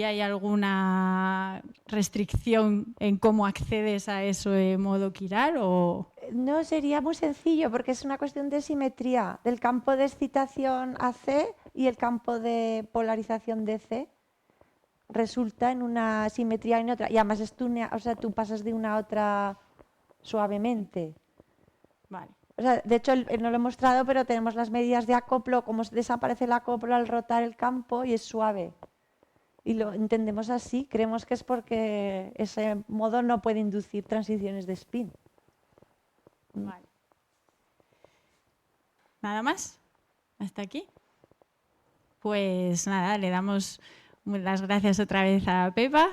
hay alguna restricción en cómo accedes a eso de modo quiral o...? No, sería muy sencillo porque es una cuestión de simetría del campo de excitación AC y el campo de polarización DC. Resulta en una simetría y en otra. Y además tú pasas de una a otra suavemente. Vale. O sea, de hecho, no lo he mostrado, pero tenemos las medidas de acoplo, cómo desaparece el acoplo al rotar el campo y es suave. Y lo entendemos así, creemos que es porque ese modo no puede inducir transiciones de spin. Vale. ¿Nada más? ¿Hasta aquí? Pues nada, le damos las gracias otra vez a Pepa.